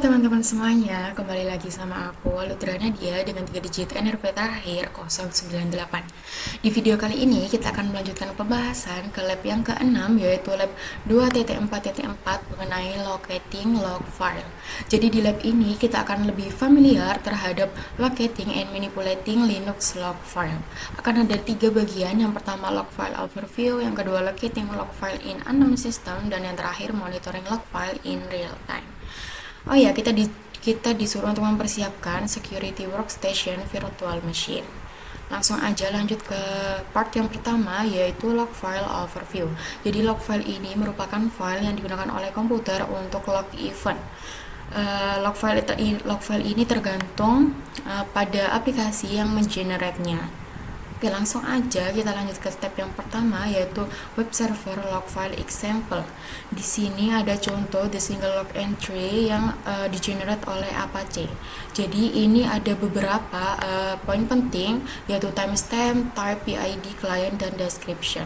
teman-teman semuanya, kembali lagi sama aku, Lutera Nadia dengan 3 digit NRP terakhir 098. Di video kali ini kita akan melanjutkan pembahasan ke lab yang ke-6 yaitu lab 2.4.4 mengenai locating log file. Jadi di lab ini kita akan lebih familiar terhadap locating and manipulating Linux log file. Akan ada 3 bagian, yang pertama log file overview, yang kedua locating log file in unknown system, dan yang terakhir monitoring log file in real time. Oh ya, kita disuruh untuk mempersiapkan security workstation virtual machine. Langsung aja lanjut ke part yang pertama, yaitu log file overview. Jadi log file ini merupakan file yang digunakan oleh komputer untuk log event. Log file ini tergantung pada aplikasi yang mengenerate-nya. Oke, langsung aja kita lanjut ke step yang pertama, yaitu web server log file example. Di sini ada contoh the single log entry yang di-generate oleh Apache. Jadi ini ada beberapa poin penting, yaitu timestamp, type, PID, client, dan description.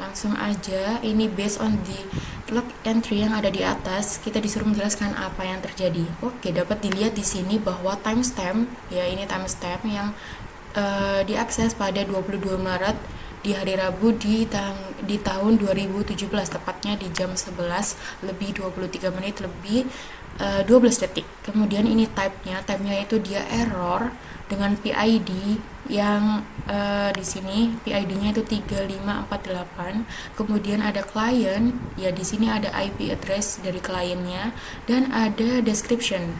Langsung aja, ini based on the log entry yang ada di atas, kita disuruh menjelaskan apa yang terjadi. Oke, dapat dilihat di sini bahwa timestamp, ya ini timestamp yang diakses pada 22 Maret di hari Rabu di tahun 2017, tepatnya di jam 11 lebih 23 menit lebih 12 detik. Kemudian ini type-nya itu dia error dengan PID yang di sini PID-nya itu 3548. Kemudian ada client, ya di sini ada IP address dari kliennya, dan ada description.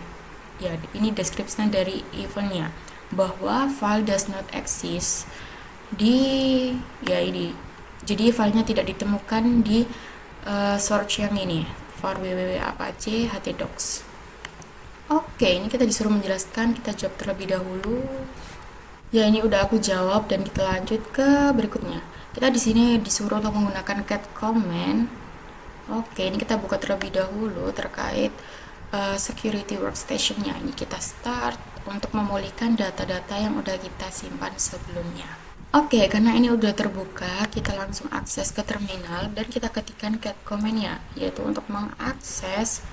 Ya, ini description dari eventnya, bahwa file does not exist di ini. Jadi filenya tidak ditemukan di source yang ini, var www.apache htdocs. Oke, ini kita disuruh menjelaskan, kita jawab terlebih dahulu. Ya, ini udah aku jawab dan kita lanjut ke berikutnya. Kita di sini disuruh untuk menggunakan cat command. Oke, ini kita buka terlebih dahulu terkait security workstation-nya. Ini kita start untuk memulihkan data-data yang udah kita simpan sebelumnya. Oke, karena ini udah terbuka, kita langsung akses ke terminal dan kita ketikkan cat command-nya, yaitu untuk mengakses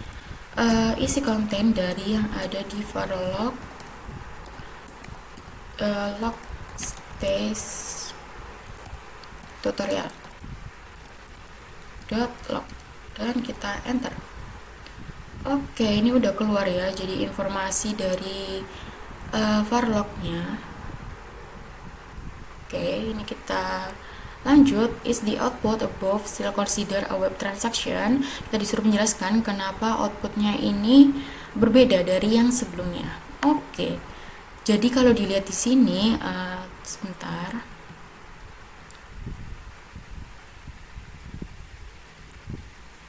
isi konten dari yang ada di var log space tutorial .log dan kita enter. Oke, ini udah keluar ya, jadi informasi dari var log-nya. Oke, ini kita lanjut. Is the output above still consider a web transaction? Kita disuruh menjelaskan kenapa outputnya ini berbeda dari yang sebelumnya. Oke, jadi kalau dilihat di sini, sebentar.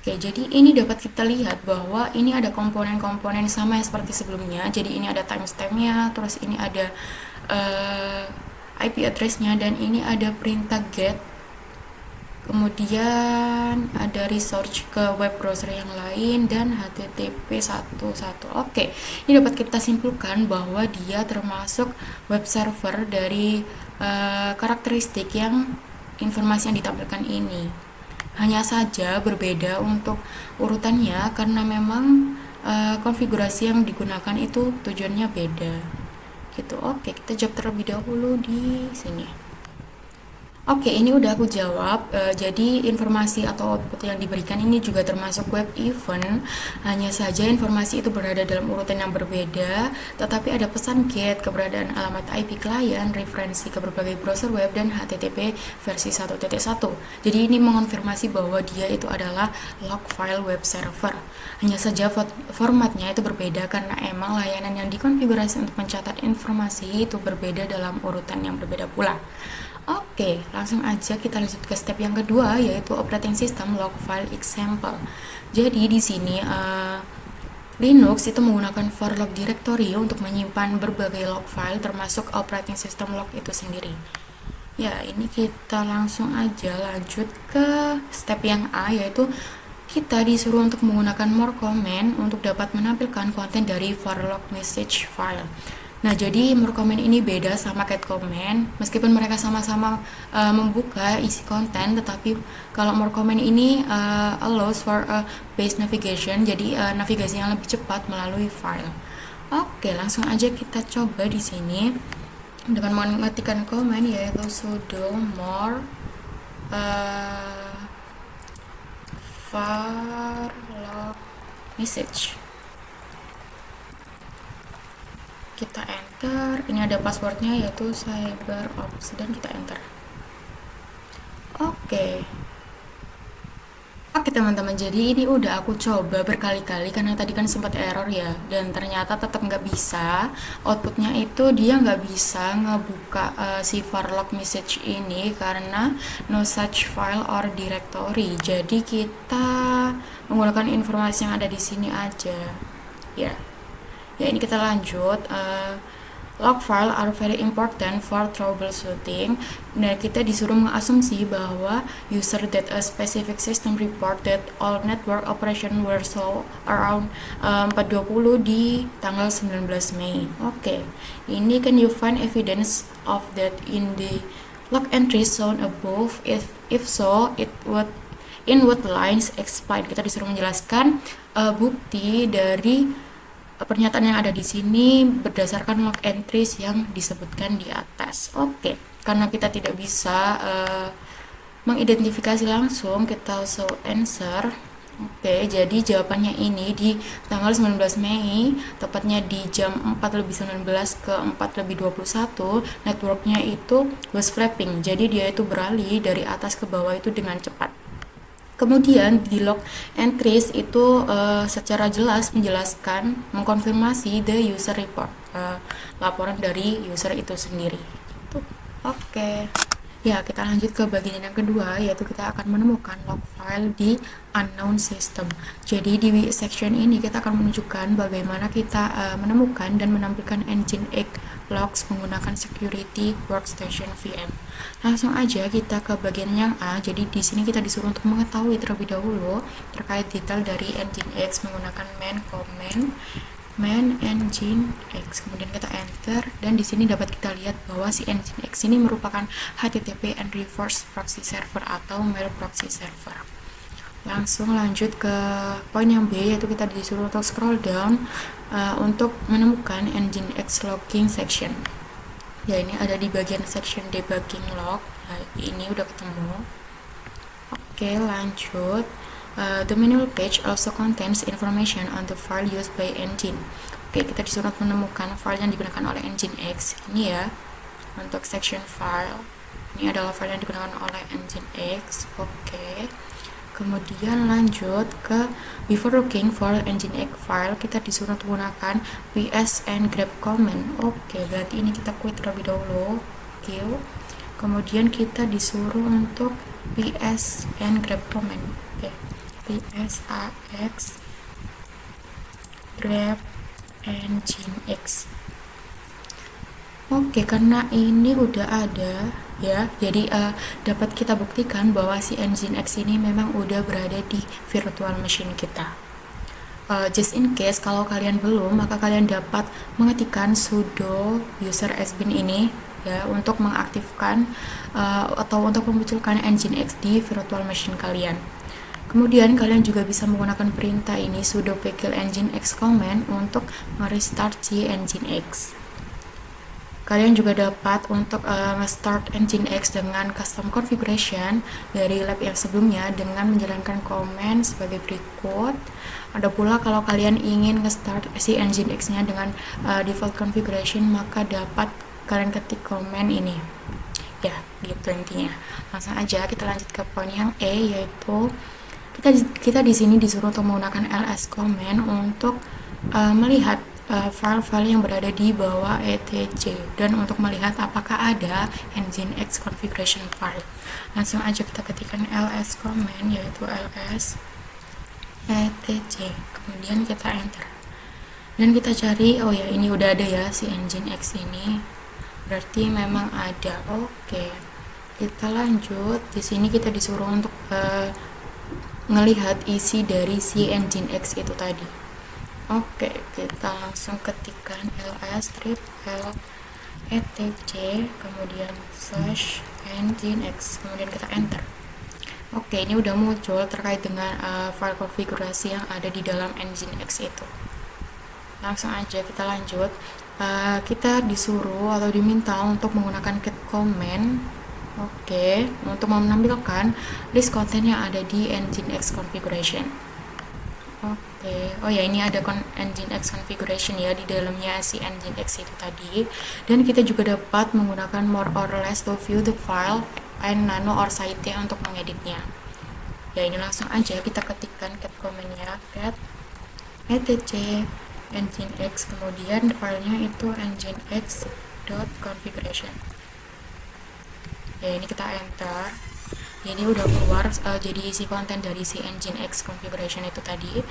Oke, jadi ini dapat kita lihat bahwa ini ada komponen-komponen sama yang seperti sebelumnya. Jadi ini ada timestamp-nya, terus ini ada IP address-nya, dan ini ada perintah get. Kemudian ada research ke web browser yang lain dan HTTP 11. Oke, ini dapat kita simpulkan bahwa dia termasuk web server dari karakteristik yang informasi yang ditampilkan ini. Hanya saja berbeda untuk urutannya karena memang konfigurasi yang digunakan itu tujuannya beda. Gitu. Oke, kita jawab terlebih dahulu di sini. Oke, ini udah aku jawab. Jadi informasi atau output yang diberikan ini juga termasuk web event. Hanya saja informasi itu berada dalam urutan yang berbeda, tetapi ada pesan get, keberadaan alamat IP client, referensi ke berbagai browser web, dan HTTP versi 1.1. Jadi ini mengonfirmasi bahwa dia itu adalah log file web server. Hanya saja formatnya itu berbeda karena emang layanan yang dikonfigurasi untuk mencatat informasi itu berbeda dalam urutan yang berbeda pula. Oke, langsung aja kita lanjut ke step yang kedua, yaitu operating system log file example. Jadi di sini Linux itu menggunakan var log directory untuk menyimpan berbagai log file termasuk operating system log itu sendiri. Ya, ini kita langsung aja lanjut ke step yang A, yaitu kita disuruh untuk menggunakan more command untuk dapat menampilkan konten dari var log message file. Nah, jadi more comment ini beda sama cat comment. Meskipun mereka sama-sama membuka isi konten, tetapi kalau more comment ini allows for a base navigation, jadi navigasi yang lebih cepat melalui file. Oke, langsung aja kita coba di sini dengan mengetikkan komen yaitu sudo more var log message. Kita enter, ini ada passwordnya yaitu cyberops dan kita enter. Oke teman-teman, jadi ini udah aku coba berkali-kali karena tadi kan sempat error ya, dan ternyata tetap nggak bisa. Outputnya itu dia nggak bisa ngebuka si varlog message ini karena no such file or directory. Jadi kita menggunakan informasi yang ada di sini aja ya. Ini kita lanjut. Log file are very important for troubleshooting. Nah, kita disuruh mengasumsi bahwa user that a specific system report that all network operation were slow around 4.20 di tanggal 19 Mei. Oke. Ini can you find evidence of that in the log entries shown above? If so, it would in what lines explain. Kita disuruh menjelaskan bukti dari pernyataan yang ada di sini berdasarkan log entries yang disebutkan di atas. Oke, karena kita tidak bisa mengidentifikasi langsung, kita show answer. Oke, jadi jawabannya ini di tanggal 19 Mei, tepatnya di jam 4:19 ke 4:21, networknya itu was flapping. Jadi dia itu beralih dari atas ke bawah itu dengan cepat. Kemudian di log entries itu secara jelas menjelaskan, mengkonfirmasi the user report, laporan dari user itu sendiri. Oke. Ya, kita lanjut ke bagian yang kedua, yaitu kita akan menemukan log file di unknown system. Jadi di section ini kita akan menunjukkan bagaimana kita menemukan dan menampilkan Nginx logs menggunakan security workstation VM. Langsung aja kita ke bagian yang A. Jadi di sini kita disuruh untuk mengetahui terlebih dahulu terkait detail dari Nginx menggunakan man Nginx, kemudian kita enter, dan di sini dapat kita lihat bahwa si Nginx ini merupakan HTTP and reverse proxy server atau mail proxy server. Langsung lanjut ke poin yang B, yaitu kita disuruh untuk scroll down untuk menemukan Nginx logging section. Ya, ini ada di bagian section debugging log. Nah, ini udah ketemu. Oke, lanjut. The manual page also contains information on the file used by Engine. Oke, kita disuruh menemukan file yang digunakan oleh Nginx. Ini ya, untuk section file. Ini adalah file yang digunakan oleh Nginx. Oke. Kemudian lanjut ke before looking for Nginx file, kita disuruh menggunakan ps and grep command. Oke, berarti ini kita quit terlebih dahulu. Kill. Kemudian kita disuruh untuk ps and grep command. Oke. psax grep Nginx. Oke, karena ini udah ada ya, jadi dapat kita buktikan bahwa si Nginx ini memang udah berada di virtual machine kita. Just in case kalau kalian belum, maka kalian dapat mengetikkan sudo user sbin ini ya untuk mengaktifkan atau untuk memunculkan Nginx di virtual machine kalian. Kemudian kalian juga bisa menggunakan perintah ini sudo pkil nginx command untuk merestart si Nginx. Kalian juga dapat untuk start Nginx dengan custom configuration dari lab yang sebelumnya dengan menjalankan command sebagai berikut. Ada pula kalau kalian ingin nge-start si Nginx-nya dengan default configuration, maka dapat kalian ketik command ini. Ya, gitu intinya. Langsung aja kita lanjut ke poin yang E, yaitu kita di sini disuruh untuk menggunakan ls command untuk melihat file-file yang berada di bawah etc dan untuk melihat apakah ada Nginx configuration file. Langsung aja kita ketikkan ls command, yaitu ls etc, kemudian kita enter dan kita cari. Oh ya, ini udah ada ya si Nginx ini, berarti memang ada. Oke, kita lanjut. Di sini kita disuruh untuk ngelihat isi dari si Nginx itu tadi. Oke, kita langsung ketikkan ls strip l etc kemudian slash nginx, kemudian kita enter. Oke, ini udah muncul terkait dengan file konfigurasi yang ada di dalam nginx itu. Langsung aja kita lanjut. Kita disuruh atau diminta untuk menggunakan get command. Oke, untuk menampilkan list konten yang ada di nginx configuration. Oke, oh ya, ini ada nginx configuration ya di dalamnya si nginx itu tadi. Dan kita juga dapat menggunakan more or less to view the file and nano or site untuk mengeditnya. Ya, ini langsung aja kita ketikkan cat command-nya, cat etc nginx, kemudian filenya itu nginx.configuration. Ya, ini kita enter. Jadi udah keluar jadi isi konten dari si nginx configuration itu tadi.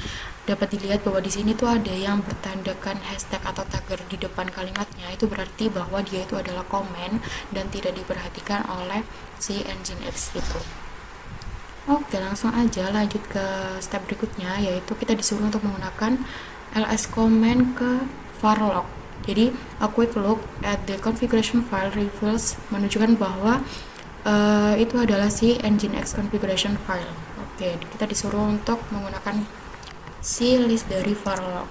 Dapat dilihat bahwa di sini tuh ada yang bertandakan hashtag atau tagger di depan kalimatnya. Itu berarti bahwa dia itu adalah komen dan tidak diperhatikan oleh si nginx itu. Oke, langsung aja lanjut ke step berikutnya, yaitu kita disuruh untuk menggunakan ls command ke varlog. Jadi a quick look at the configuration file reveals menunjukkan bahwa itu adalah si nginx configuration file. Oke, kita disuruh untuk menggunakan si list dari varlog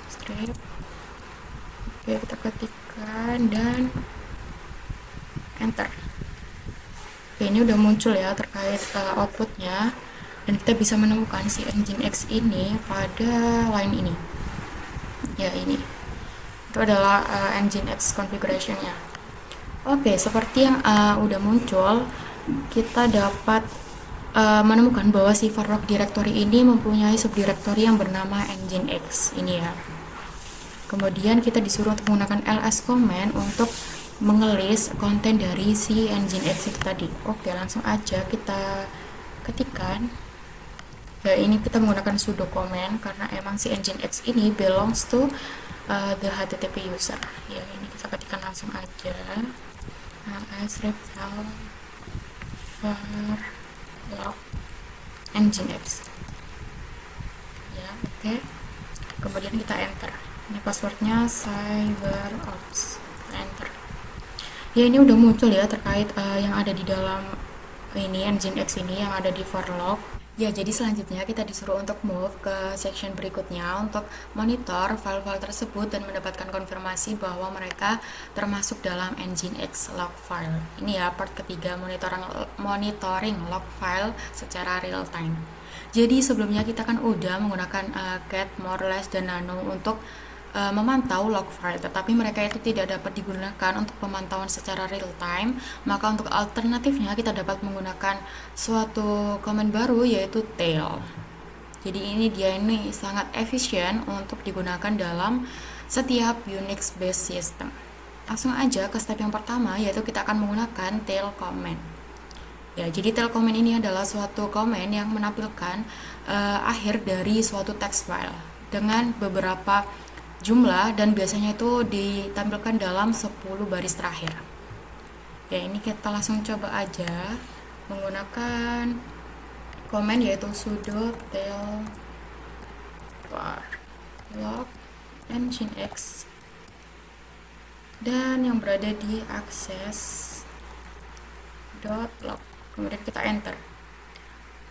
strip. Oke, kita ketikkan dan enter. Oke, ini udah muncul ya terkait outputnya, dan kita bisa menemukan si nginx ini pada line ini. Ya, ini itu adalah nginx configuration-nya. Oke, seperti yang udah muncul, kita dapat menemukan bahwa si varlog directory ini mempunyai subdirectory yang bernama nginx ini ya. Kemudian kita disuruh untuk menggunakan ls command untuk mengelis konten dari si nginx itu tadi. Oke, langsung aja kita ketikkan. Ya, ini kita menggunakan sudo command karena emang si nginx ini belongs to the http user. Ya, ini kita ketikkan langsung aja. ls repl varlog nginx. Ya, oke. Kemudian kita enter. Ini passwordnya cyberops. Enter. Ya, ini udah muncul ya terkait yang ada di dalam ini nginx ini yang ada di varlog. Ya, jadi selanjutnya kita disuruh untuk move ke section berikutnya untuk monitor file-file tersebut dan mendapatkan konfirmasi bahwa mereka termasuk dalam nginx log file. Ini ya part ketiga, monitoring log file secara real time. Jadi sebelumnya kita kan udah menggunakan cat, more, less, dan nano untuk memantau log file, tetapi mereka itu tidak dapat digunakan untuk pemantauan secara real time. Maka untuk alternatifnya kita dapat menggunakan suatu command baru, yaitu tail. Jadi ini sangat efisien untuk digunakan dalam setiap Unix based system. Langsung aja ke step yang pertama, yaitu kita akan menggunakan tail command. Ya, jadi tail command ini adalah suatu command yang menampilkan akhir dari suatu text file dengan beberapa jumlah, dan biasanya itu ditampilkan dalam 10 baris terakhir. Ya, ini kita langsung coba aja menggunakan command yaitu sudo tail varlog nginx, dan yang berada di access.log. Kemudian kita enter.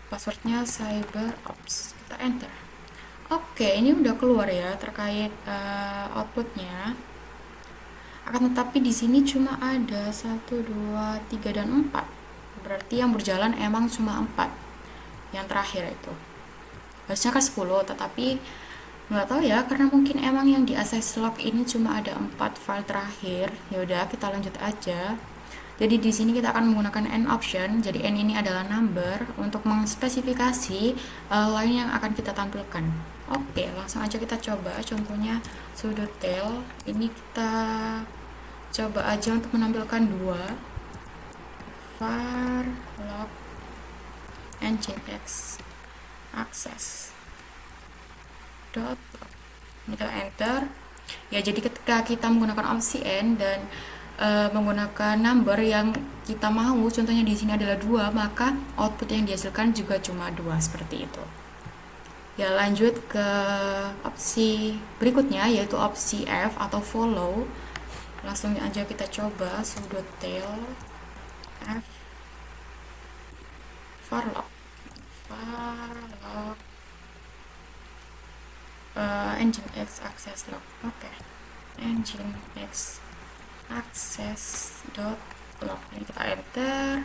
Passwordnya cyberops. Kita enter. Oke, ini udah keluar ya terkait outputnya. Akan tetapi di sini cuma ada 1, 2, 3, dan 4. Berarti yang berjalan emang cuma 4. Yang terakhir itu. Harusnya kan 10, tetapi nggak tahu ya, karena mungkin emang yang di access log ini cuma ada 4 file terakhir. Ya udah, kita lanjut aja. Jadi di sini kita akan menggunakan n option. Jadi n ini adalah number untuk mengspesifikasi line yang akan kita tampilkan. Oke, langsung aja kita coba. Contohnya sudo tail. Ini kita coba aja untuk menampilkan 2 varlog nginx access dot. Ini kita enter. Ya, jadi ketika kita menggunakan opsi n dan menggunakan number yang kita mau, contohnya di sini adalah 2, maka output yang dihasilkan juga cuma 2, seperti itu. Ya, lanjut ke opsi berikutnya yaitu opsi F atau follow. Langsung aja kita coba sudo tail F varlock varlock nginx access log. Oke, nginx access dot log. Ini kita enter.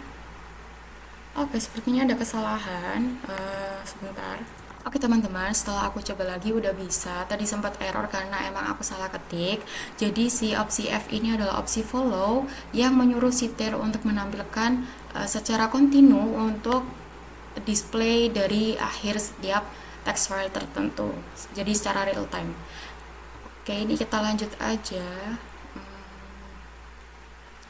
Oke, sepertinya ada kesalahan. Sebentar. Oke teman-teman, setelah aku coba lagi udah bisa. Tadi sempat error karena emang aku salah ketik. Jadi si opsi F ini adalah opsi follow yang menyuruh sitir untuk menampilkan secara kontinu untuk display dari akhir setiap text file tertentu. Jadi secara real time. Oke, ini kita lanjut aja.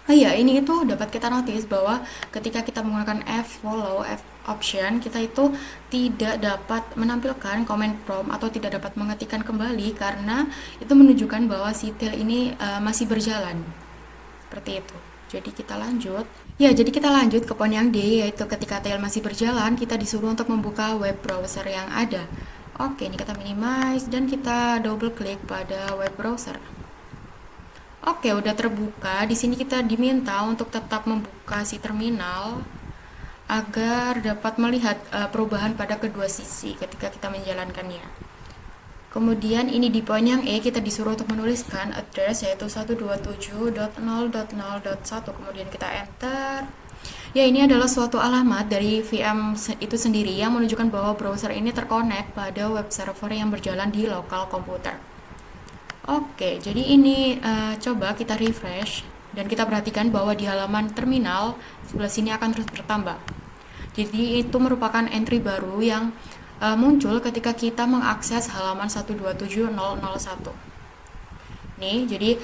Oh iya, ini itu dapat kita notice bahwa ketika kita menggunakan F follow, F option, kita itu tidak dapat menampilkan comment prompt atau tidak dapat mengetikkan kembali karena itu menunjukkan bahwa si tail ini masih berjalan. Seperti itu. Jadi kita lanjut. Ya, jadi kita lanjut ke poin yang D, yaitu ketika tail masih berjalan, kita disuruh untuk membuka web browser yang ada. Oke, ini kita minimize dan kita double klik pada web browser. Oke, udah terbuka. Di sini kita diminta untuk tetap membuka si terminal agar dapat melihat perubahan pada kedua sisi ketika kita menjalankannya. Kemudian ini di poin yang E kita disuruh untuk menuliskan address yaitu 127.0.0.1. Kemudian kita enter. Ya, ini adalah suatu alamat dari VM itu sendiri yang menunjukkan bahwa browser ini terkonek pada web server yang berjalan di lokal komputer. Oke, jadi ini coba kita refresh dan kita perhatikan bahwa di halaman terminal sebelah sini akan terus bertambah. Jadi itu merupakan entry baru yang muncul ketika kita mengakses halaman 127.0.0.1. Nih, jadi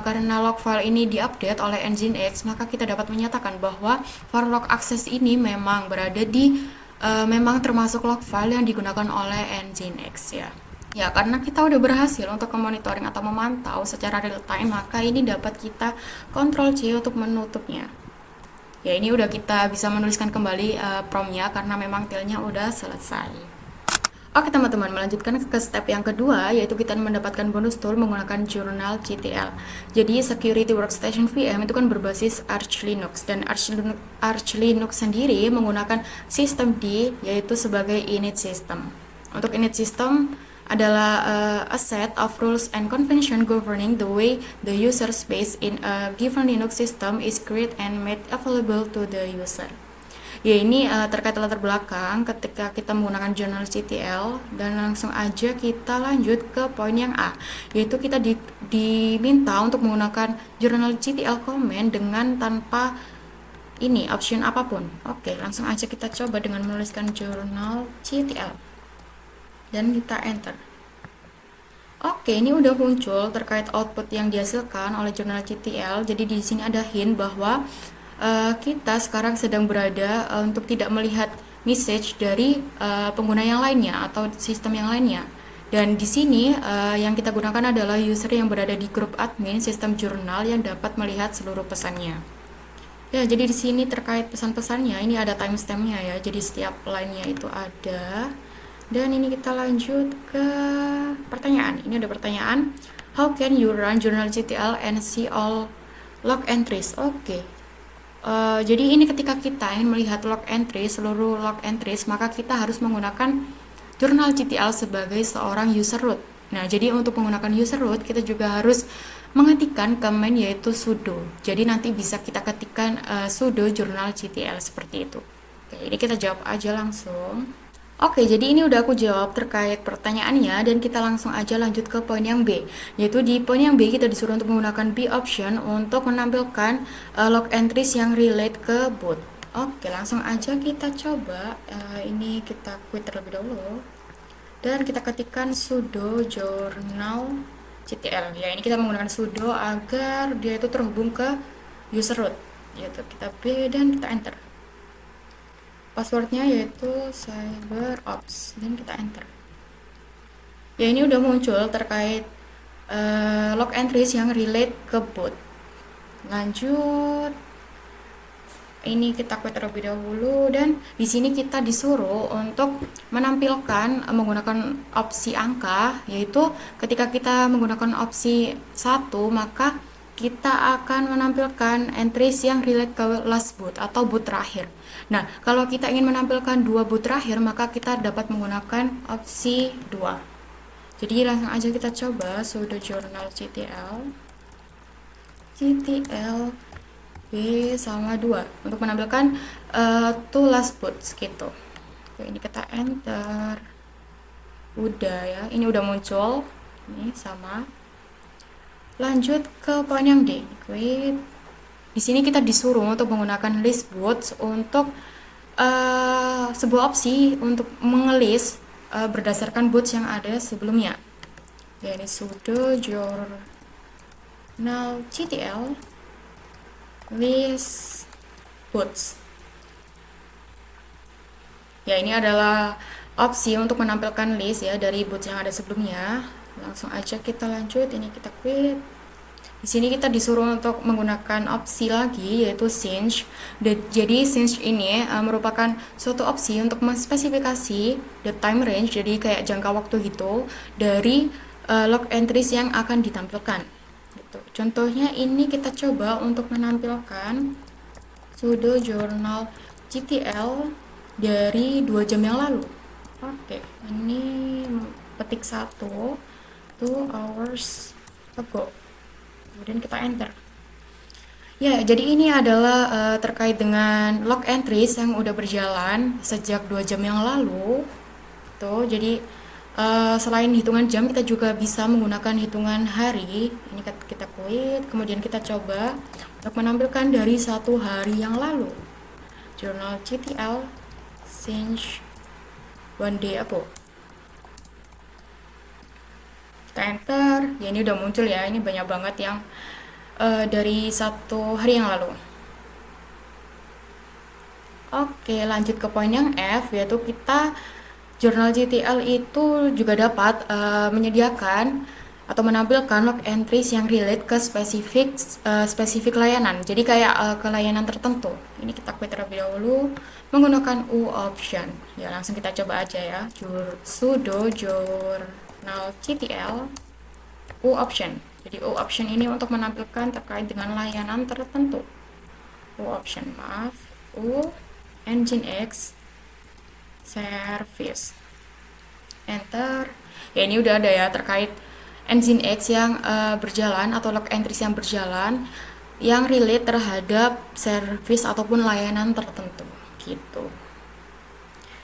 karena log file ini diupdate oleh Nginx, maka kita dapat menyatakan bahwa varlock access ini memang berada di memang termasuk log file yang digunakan oleh Nginx ya. Ya, karena kita udah berhasil untuk memonitoring atau memantau secara real time, maka ini dapat kita Ctrl C untuk menutupnya. Ya, ini udah kita bisa menuliskan kembali promptnya karena memang tailnya udah selesai. Oke teman-teman, melanjutkan ke step yang kedua, yaitu kita mendapatkan bonus tool menggunakan journalctl. Jadi Security Workstation VM itu kan berbasis Arch Linux, dan Arch Linux sendiri menggunakan sistem D, yaitu sebagai init system. Untuk init system adalah a set of rules and convention governing the way the user space in a given Linux system is created and made available to the user. Ya, ini terkait latar belakang ketika kita menggunakan journalctl, dan langsung aja kita lanjut ke poin yang A, yaitu kita diminta untuk menggunakan journalctl command dengan tanpa ini option apapun. Oke, langsung aja kita coba dengan menuliskan journalctl dan kita enter. Oke, ini udah muncul terkait output yang dihasilkan oleh journalctl. Jadi di sini ada hint bahwa kita sekarang sedang berada untuk tidak melihat message dari pengguna yang lainnya atau sistem yang lainnya. Dan di sini yang kita gunakan adalah user yang berada di grup admin sistem jurnal yang dapat melihat seluruh pesannya. Ya, jadi di sini terkait pesan-pesannya ini ada timestampnya ya. Jadi setiap line-nya itu ada. Dan ini kita lanjut ke pertanyaan. Ini ada pertanyaan, how can you run journalctl and see all log entries? Oke. Jadi ini ketika kita ingin melihat log entry, seluruh log entries, maka kita harus menggunakan journalctl sebagai seorang user root. Nah, jadi untuk menggunakan user root, kita juga harus mengetikkan command yaitu sudo. Jadi nanti bisa kita ketikkan sudo journalctl seperti itu. Oke, ini kita jawab aja langsung. Oke, jadi ini udah aku jawab terkait pertanyaannya, dan kita langsung aja lanjut ke poin yang B, yaitu di poin yang B kita disuruh untuk menggunakan B option untuk menampilkan log entries yang relate ke boot. Oke, langsung aja kita coba. Ini kita quit terlebih dahulu dan kita ketikkan sudo journalctl. Ya, ini kita menggunakan sudo agar dia itu terhubung ke user root. Yaitu kita B dan kita enter. Passwordnya yaitu cyberops dan kita enter. Ya, ini udah muncul terkait log entries yang relate ke boot. Lanjut. Ini kita klik terlebih dahulu, dan di sini kita disuruh untuk menampilkan menggunakan opsi angka, yaitu ketika kita menggunakan opsi 1 maka kita akan menampilkan entries yang relate ke last boot atau boot terakhir. Nah, kalau kita ingin menampilkan 2 boot terakhir maka kita dapat menggunakan opsi 2. Jadi langsung aja kita coba sudo journal ctl B sama 2 untuk menampilkan to last boots gitu. Oke, ini kita enter. Udah ya, ini udah muncul. Ini sama. Lanjut ke poin yang D. Quit. Di sini kita disuruh untuk menggunakan list boots untuk sebuah opsi untuk mengelis berdasarkan boots yang ada sebelumnya. Ya, ini sudo journal ctl list boots. Ya, ini adalah opsi untuk menampilkan list ya dari boots yang ada sebelumnya. Langsung aja kita lanjut, ini kita quit. Di sini kita disuruh untuk menggunakan opsi lagi, yaitu since. Jadi since ini merupakan suatu opsi untuk menspesifikasi the time range, jadi kayak jangka waktu gitu dari log entries yang akan ditampilkan gitu. Contohnya ini kita coba untuk menampilkan sudo journal ctl dari 2 jam yang lalu. Oke, ini petik 1 2 hours ago, kemudian kita enter. Ya, jadi ini adalah terkait dengan log entries yang udah berjalan sejak 2 jam yang lalu tuh. Jadi selain hitungan jam kita juga bisa menggunakan hitungan hari. Ini kita quit, kemudian kita coba untuk menampilkan dari 1 hari yang lalu, journal ctl since 1 day ago. Kita enter. Ya, ini udah muncul ya, ini banyak banget yang dari 1 hari yang lalu. Oke, lanjut ke poin yang F, yaitu kita jurnal GTL itu juga dapat menyediakan atau menampilkan log entries yang relate ke spesifik layanan. Jadi kayak ke layanan tertentu. Ini kita quit terlebih dahulu menggunakan U option. Ya, langsung kita coba aja ya. Sudo journal GTL U option. Jadi U option ini untuk menampilkan terkait dengan layanan tertentu. U option, maaf. U Nginx service. Enter. Ya, ini udah ada ya terkait Nginx yang berjalan atau log entries yang berjalan yang relate terhadap service ataupun layanan tertentu gitu.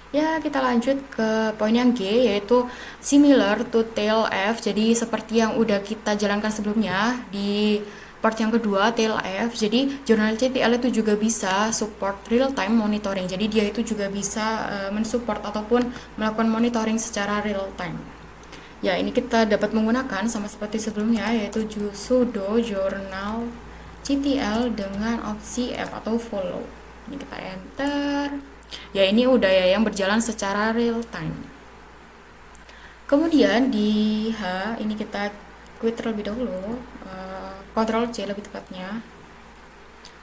Ya, kita lanjut ke poin yang G, yaitu similar to tailf. Jadi seperti yang udah kita jalankan sebelumnya di part yang kedua, tailf. Jadi jurnal CTL itu juga bisa support real time monitoring. Jadi dia itu juga bisa mensupport ataupun melakukan monitoring secara real time. Ya, ini kita dapat menggunakan sama seperti sebelumnya, yaitu sudo journal CTL dengan opsi F atau follow. Ini kita enter. Ya, ini udah ya yang berjalan secara real time. Kemudian di H ini kita quit terlebih dahulu, Ctrl C lebih tepatnya.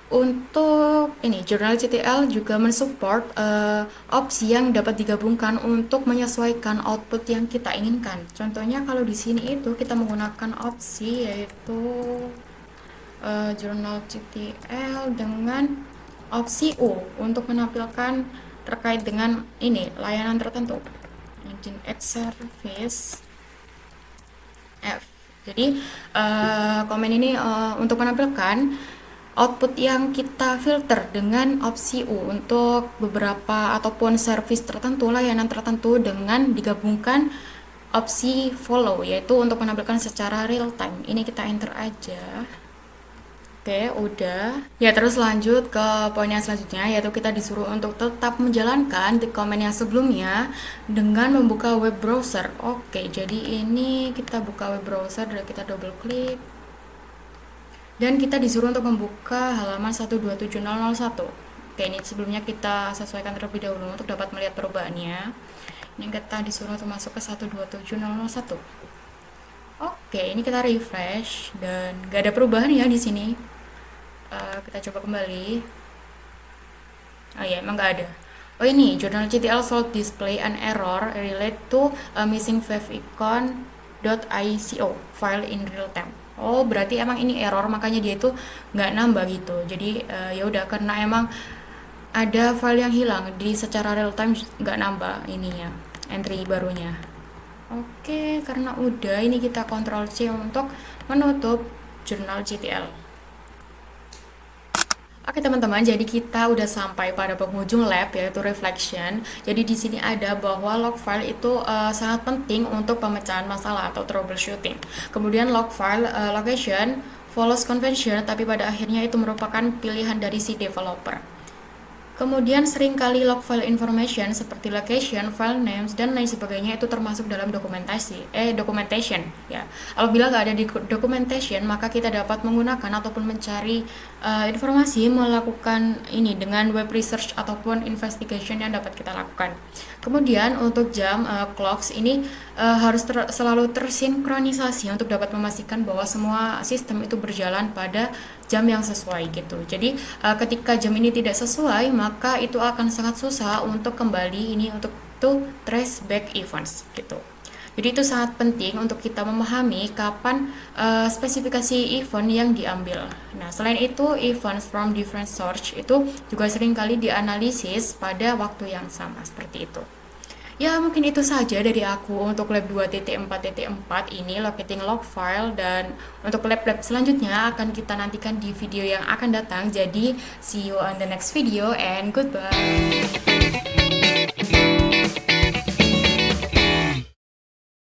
Untuk ini jurnal CTL juga mensupport opsi yang dapat digabungkan untuk menyesuaikan output yang kita inginkan. Contohnya kalau di sini itu kita menggunakan opsi yaitu jurnal CTL dengan opsi U untuk menampilkan terkait dengan ini layanan tertentu, Nginx service F. Jadi komen ini untuk menampilkan output yang kita filter dengan opsi U untuk beberapa ataupun service tertentu, layanan tertentu, dengan digabungkan opsi follow, yaitu untuk menampilkan secara real time. Ini kita enter aja. Oke, udah. Ya, terus lanjut ke poin yang selanjutnya, yaitu kita disuruh untuk tetap menjalankan di komen yang sebelumnya dengan membuka web browser. Oke, jadi ini kita buka web browser dan kita double klik. Dan kita disuruh untuk membuka halaman 127001. Oke, ini sebelumnya kita sesuaikan terlebih dahulu untuk dapat melihat perubahannya. Ini kita disuruh untuk masuk ke 127001. Oke, ini kita refresh dan gak ada perubahan ya di sini. Kita coba kembali. Oh iya, emang nggak ada. Oh ini, Journal GTL Solve display an error relate to a missing favicon.ico file in real time. Oh, berarti emang ini error, makanya dia itu nggak nambah gitu. Jadi ya udah, karena emang ada file yang hilang di secara real time, nggak nambah ininya, entry barunya. Oke, karena udah, ini kita Ctrl C untuk menutup jurnal GTL. Oke teman-teman, jadi kita udah sampai pada penghujung lab yaitu reflection. Jadi di sini ada bahwa log file itu sangat penting untuk pemecahan masalah atau troubleshooting. Kemudian log file location follows convention, tapi pada akhirnya itu merupakan pilihan dari si developer. Kemudian seringkali log file information seperti location, file names, dan lain sebagainya itu termasuk dalam documentation ya. Apabila nggak ada di documentation, maka kita dapat menggunakan ataupun mencari informasi melakukan ini dengan web research ataupun investigation yang dapat kita lakukan. Kemudian untuk jam clocks ini harus selalu tersinkronisasi untuk dapat memastikan bahwa semua sistem itu berjalan pada jam yang sesuai gitu. Jadi ketika jam ini tidak sesuai, maka itu akan sangat susah untuk kembali ini untuk trace back events gitu. Jadi itu sangat penting untuk kita memahami kapan spesifikasi event yang diambil. Nah, selain itu events from different source itu juga seringkali dianalisis pada waktu yang sama seperti itu. Ya, mungkin itu saja dari aku untuk lab 2.4.4 ini, locating log file, dan untuk lab-lab selanjutnya akan kita nantikan di video yang akan datang. Jadi, see you on the next video and goodbye.